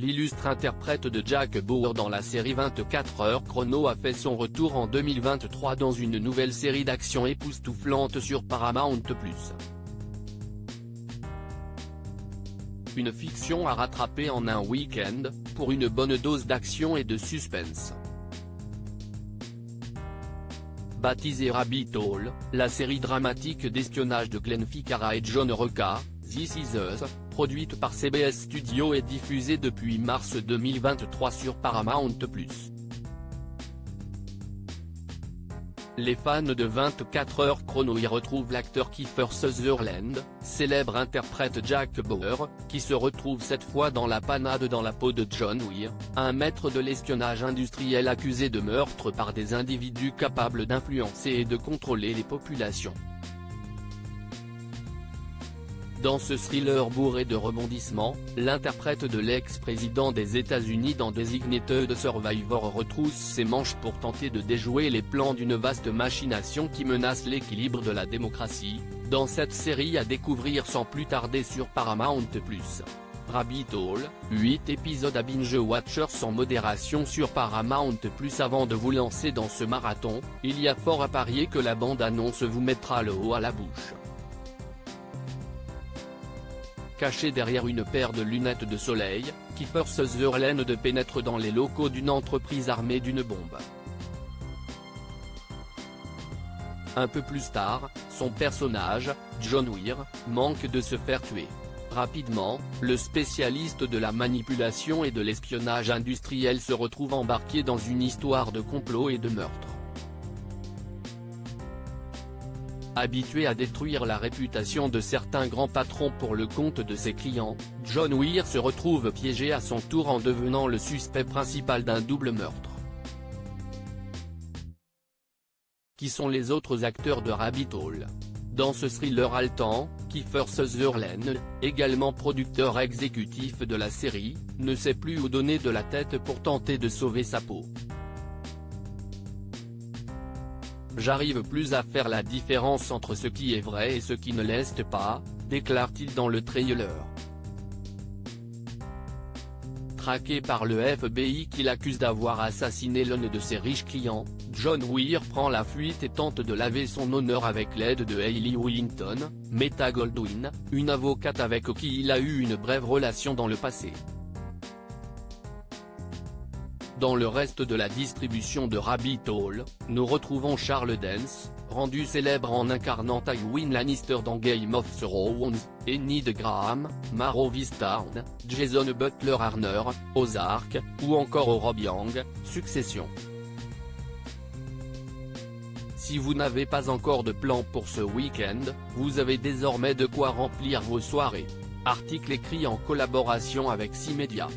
l'illustre interprète de Jack Bauer dans la série 24 heures chrono a fait son retour en 2023 dans une nouvelle série d'action époustouflante sur Paramount+. Une fiction à rattraper en un week-end, pour une bonne dose d'action et de suspense. Baptisée Rabbit Hole, la série dramatique d'espionnage de Glenn Ficarra et John Rocha, This Is Us, produite par CBS Studios et diffusée depuis mars 2023 sur Paramount+. Les fans de 24 heures chrono y retrouvent l'acteur Kiefer Sutherland, célèbre interprète Jack Bauer, qui se retrouve cette fois dans la panade dans la peau de John Weir, un maître de l'espionnage industriel accusé de meurtre par des individus capables d'influencer et de contrôler les populations. Dans ce thriller bourré de rebondissements, l'interprète de l'ex-président des États-Unis dans Designated Survivor retrousse ses manches pour tenter de déjouer les plans d'une vaste machination qui menace l'équilibre de la démocratie, dans cette série à découvrir sans plus tarder sur Paramount+. Rabbit Hole, 8 épisodes à binge-watcher sans modération sur Paramount+. Avant de vous lancer dans ce marathon, il y a fort à parier que la bande-annonce vous mettra le haut à la bouche. Caché derrière une paire de lunettes de soleil, Kiefer Sutherland pénètre dans les locaux d'une entreprise armée d'une bombe. Un peu plus tard, son personnage, John Weir, manque de se faire tuer. Rapidement, le spécialiste de la manipulation et de l'espionnage industriel se retrouve embarqué dans une histoire de complot et de meurtre. Habitué à détruire la réputation de certains grands patrons pour le compte de ses clients, John Weir se retrouve piégé à son tour en devenant le suspect principal d'un double meurtre. Qui sont les autres acteurs de Rabbit Hole? Dans ce thriller haletant, Kiefer Sutherland, également producteur exécutif de la série, ne sait plus où donner de la tête pour tenter de sauver sa peau. J'arrive plus à faire la différence entre ce qui est vrai et ce qui ne l'est pas, déclare-t-il dans le trailer. Traqué par le FBI qui l'accuse d'avoir assassiné l'un de ses riches clients, John Weir prend la fuite et tente de laver son honneur avec l'aide de Hayley Willington, Meta Goldwyn, une avocate avec qui il a eu une brève relation dans le passé. Dans le reste de la distribution de Rabbit Hole, nous retrouvons Charles Dance, rendu célèbre en incarnant Tywin Lannister dans Game of Thrones, Enid Graham, Maro Vistarn, Jason Butler-Harner, Ozark, ou encore Rob Young, Succession. Si vous n'avez pas encore de plan pour ce week-end, vous avez désormais de quoi remplir vos soirées. Article écrit en collaboration avec 6 médias.